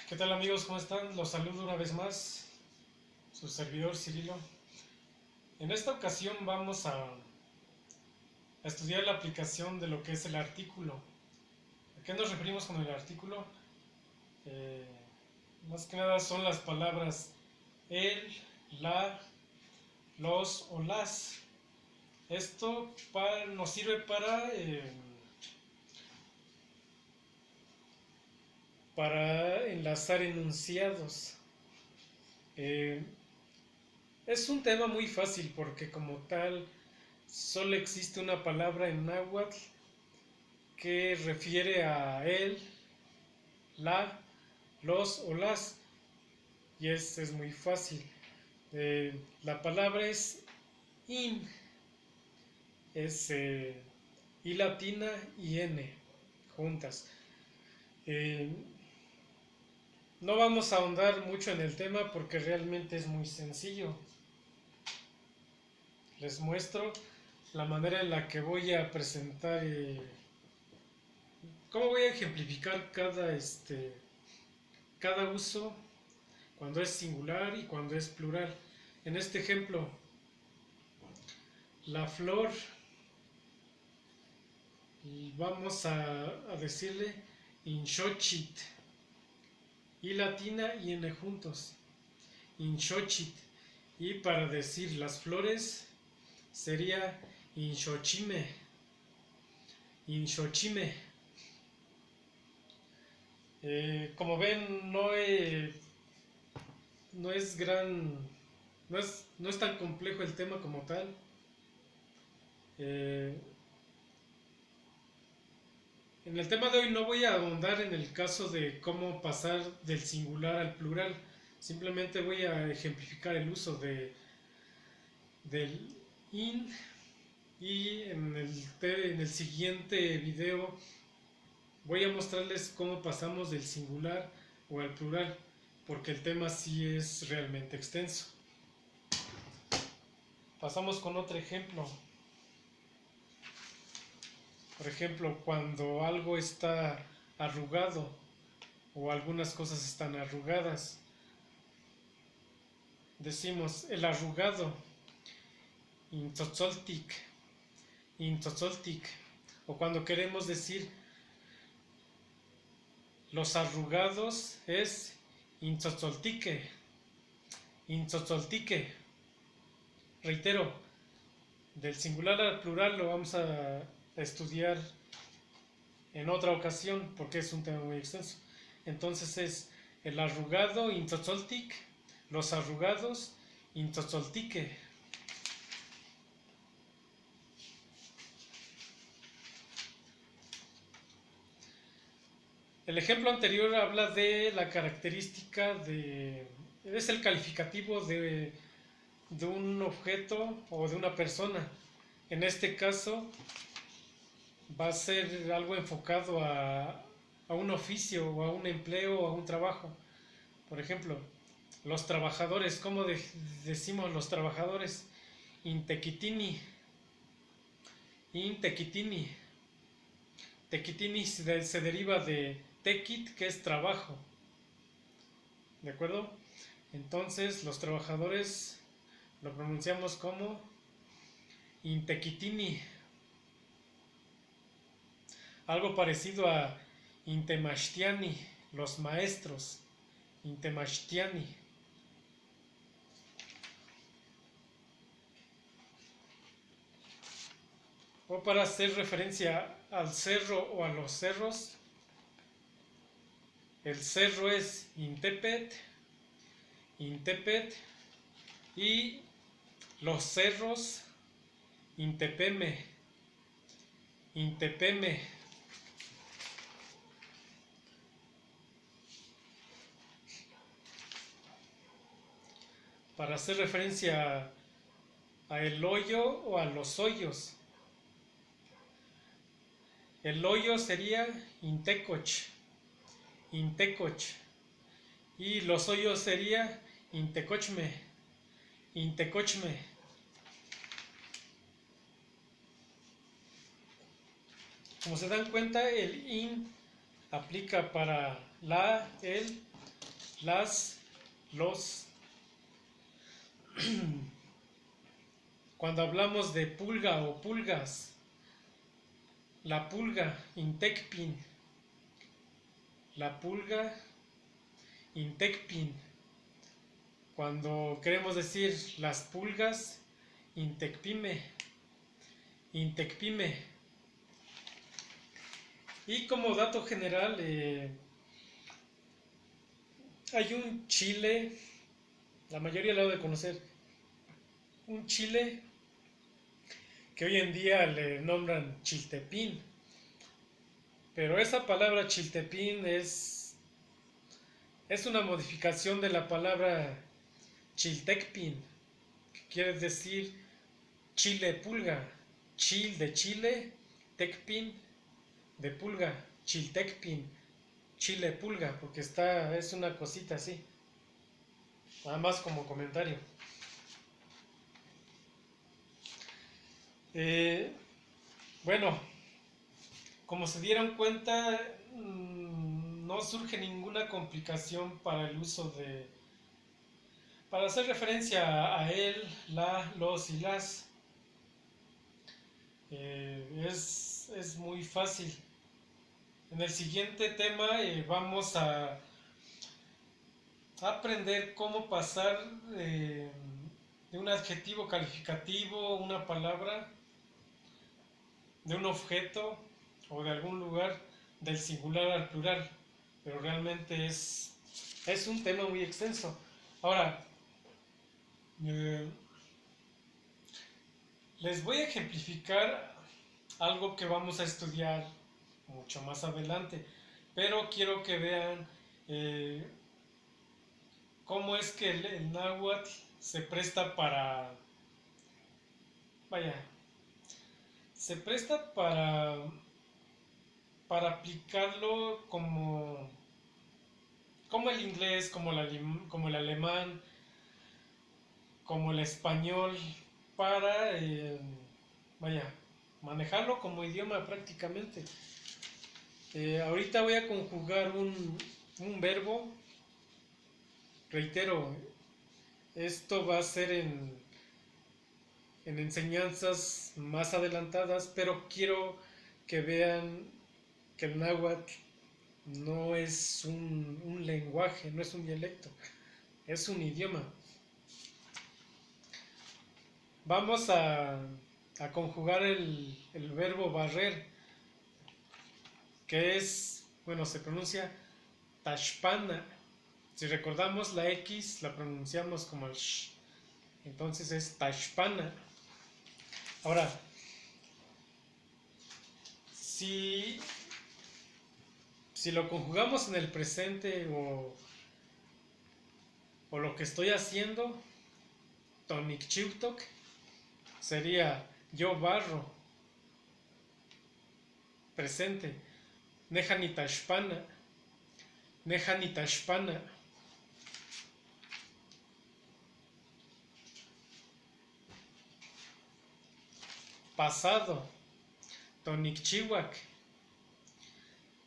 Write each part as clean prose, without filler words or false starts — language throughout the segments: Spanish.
¿Qué tal amigos? ¿Cómo están? Los saludo una vez más, su servidor Cirilo. En esta ocasión vamos a estudiar la aplicación de lo que es el artículo. ¿A qué nos referimos con el artículo? Eh, Más que nada son las palabras el, la, los o las. Esto nos sirve para enlazar enunciados. Eh, es un tema muy fácil porque como tal solo existe una palabra en náhuatl que refiere a él, la, los o las, y es muy fácil. La palabra es in, es I latina y N juntas. Eh, no vamos a ahondar mucho en el tema porque realmente es muy sencillo. Les muestro la manera en la que voy a presentar, cómo voy a ejemplificar cada uso cuando es singular y cuando es plural. En este ejemplo, la flor, vamos a decirle inchochit, y latina y n juntos, inchochit. Y para decir las flores sería inchochime, inchochime. Como ven, no es gran, no es tan complejo el tema como tal. Eh, en el tema de hoy no voy a ahondar en el caso de cómo pasar del singular al plural. Simplemente voy a ejemplificar el uso del in, y en el siguiente video voy a mostrarles cómo pasamos del singular o al plural, porque el tema sí es realmente extenso. Pasamos con otro ejemplo. Por ejemplo, cuando algo está arrugado o algunas cosas están arrugadas, decimos el arrugado, intzotzoltic, intzotzoltic. O cuando queremos decir los arrugados es intzotzoltique, intzotzoltique. Reitero, del singular al plural lo vamos a estudiar en otra ocasión porque es un tema muy extenso. Entonces es el arrugado intzotzoltic, los arrugados intzotzoltique. El ejemplo anterior habla de la característica es el calificativo de un objeto o de una persona. En este caso va a ser algo enfocado a un oficio o a un empleo o a un trabajo. Por ejemplo, los trabajadores, ¿cómo decimos los trabajadores? Intequitini, intequitini. Tequitini se deriva de tequit, que es trabajo. ¿De acuerdo? Entonces, los trabajadores lo pronunciamos como intequitini. Algo parecido a intemachtiani, los maestros, intemachtiani. O para hacer referencia al cerro o a los cerros, el cerro es intepet, intepet, y los cerros intepeme, intepeme. Para hacer referencia a el hoyo o a los hoyos, el hoyo sería intecoch, intecoch, y los hoyos sería intecochme, intecochme. Como se dan cuenta, el in aplica para la, el las, los. Cuando hablamos de pulga o pulgas, la pulga, intecpin, la pulga, intecpin. Cuando queremos decir las pulgas, intecpime, intecpime. Y como dato general, hay un chile, la mayoría lo ha de conocer, un chile que hoy en día le nombran chiltepín, pero esa palabra chiltepín es una modificación de la palabra chiltecpin, que quiere decir chile pulga, chil de chile, tecpin de pulga, chiltecpin, chile pulga, porque es una cosita así, nada más como comentario. Bueno, como se dieron cuenta, no surge ninguna complicación para el uso para hacer referencia a él, la, los y las. Es muy fácil. En el siguiente tema vamos a aprender cómo pasar de un adjetivo calificativo, una palabra, de un objeto o de algún lugar, del singular al plural. Pero realmente es un tema muy extenso. Ahora, eh, les voy a ejemplificar algo que vamos a estudiar mucho más adelante, pero quiero que vean eh, cómo es que el náhuatl se presta vaya, se presta para aplicarlo como el inglés, como el alemán, como el español, para, vaya, manejarlo como idioma prácticamente. Ahorita voy a conjugar un verbo, reitero, esto va a ser en enseñanzas más adelantadas, pero quiero que vean que el náhuatl no es un lenguaje, no es un dialecto, es un idioma. Vamos a conjugar el verbo barrer, que bueno, se pronuncia tashpana. Si recordamos la X, la pronunciamos como el sh, entonces es tashpana. Ahora, si lo conjugamos en el presente o lo que estoy haciendo, tonikchiutok, sería yo barro, presente, nejanitashpana, nejanitashpana. Pasado, tonikchiwak,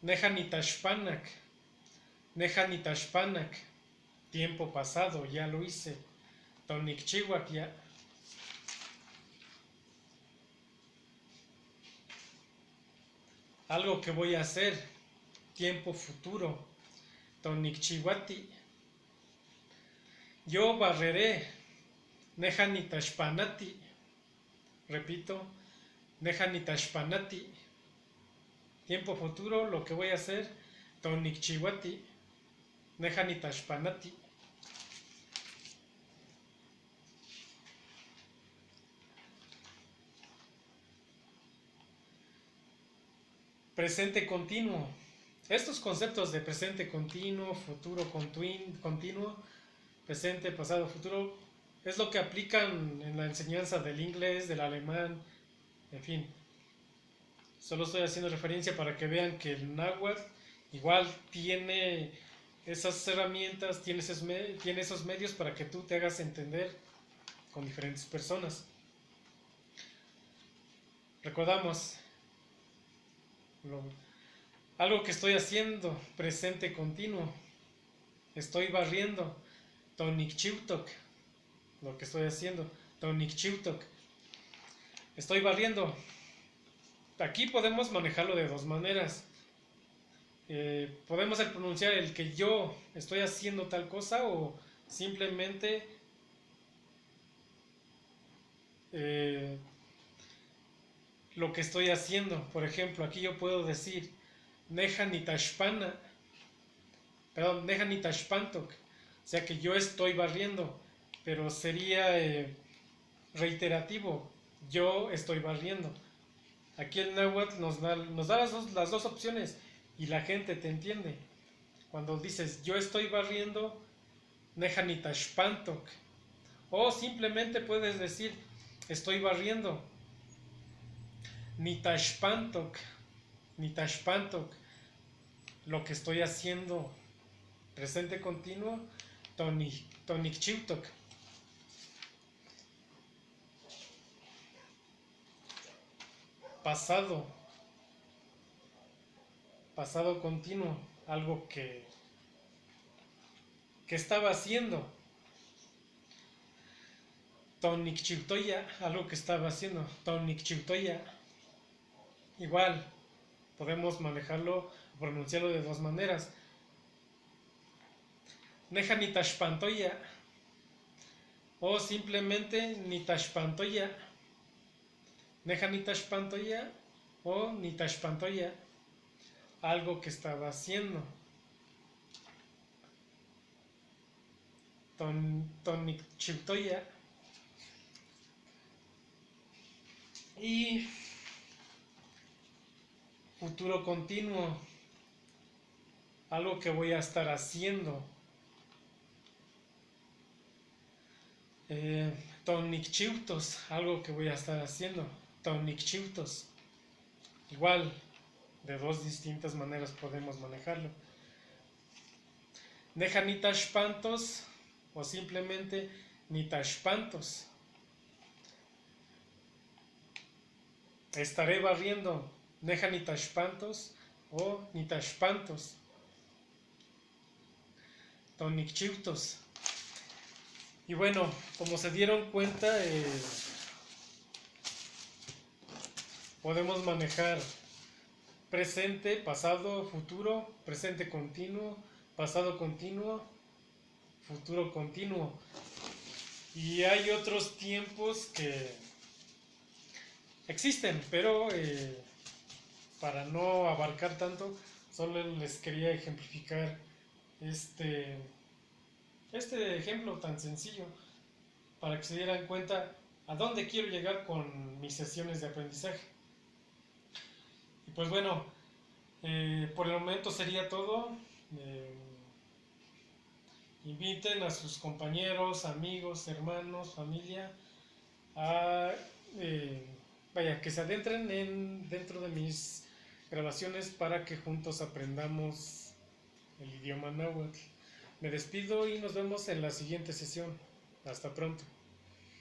nejanitashpanak, nejanitashpanak. Tiempo pasado, ya lo hice, tonikchiwak ya. Algo que voy a hacer, tiempo futuro, tonikchiwati. Yo barreré, nejanitashpanati. Repito, nejanitashpanati. Tiempo futuro, lo que voy a hacer, tonikchiwati, nejanitashpanati. Presente continuo. Estos conceptos de presente continuo, futuro continuo, presente, pasado, futuro, es lo que aplican en la enseñanza del inglés, del alemán, en fin. Solo estoy haciendo referencia para que vean que el náhuatl igual tiene esas herramientas, tiene esos medios para que tú te hagas entender con diferentes personas. Recordamos, algo que estoy haciendo, presente continuo. Estoy barriendo. Tonikchiutok. Lo que estoy haciendo. Tonikchiutok. Estoy barriendo. Aquí podemos manejarlo de dos maneras. Podemos pronunciar el que yo estoy haciendo tal cosa o simplemente eh, lo que estoy haciendo. Por ejemplo, aquí yo puedo decir Neja ni tashpana, perdón, Neja ni tashpantok, o sea que yo estoy barriendo, pero sería reiterativo, yo estoy barriendo. Aquí el náhuatl nos da las dos opciones y la gente te entiende. Cuando dices yo estoy barriendo, Neja ni tashpantok, o simplemente puedes decir estoy barriendo, ni tashpantok, ni tashpantok, lo que estoy haciendo, presente continuo, tonikchiutok. Pasado, pasado continuo, algo que estaba haciendo. Tonikchiutoya, algo que estaba haciendo. Tonikchiutoya. Igual, podemos manejarlo, pronunciarlo de dos maneras. Neja ni tashpantoya. O simplemente ni tashpantoya. Neja ni tashpantoya o ni tashpantoya. Algo que estaba haciendo. Tonikchiutoya. Y futuro continuo, algo que voy a estar haciendo. Tonikchiutos, algo que voy a estar haciendo. Tonikchiutos. Igual, de dos distintas maneras podemos manejarlo. Neja ni tashpantos o simplemente ni tashpantos. Estaré barriendo. Neja ni tashpantos o ni tashpantos. Tonikchiutos. Y bueno, como se dieron cuenta, podemos manejar presente, pasado, futuro, presente continuo, pasado continuo, futuro continuo. Y hay otros tiempos que existen, pero para no abarcar tanto, solo les quería ejemplificar este ejemplo tan sencillo para que se dieran cuenta a dónde quiero llegar con mis sesiones de aprendizaje. Y pues bueno, por el momento sería todo. Eh, Inviten a sus compañeros, amigos, hermanos, familia a que se adentren dentro de mis grabaciones para que juntos aprendamos el idioma náhuatl. Me despido y nos vemos en la siguiente sesión. Hasta pronto.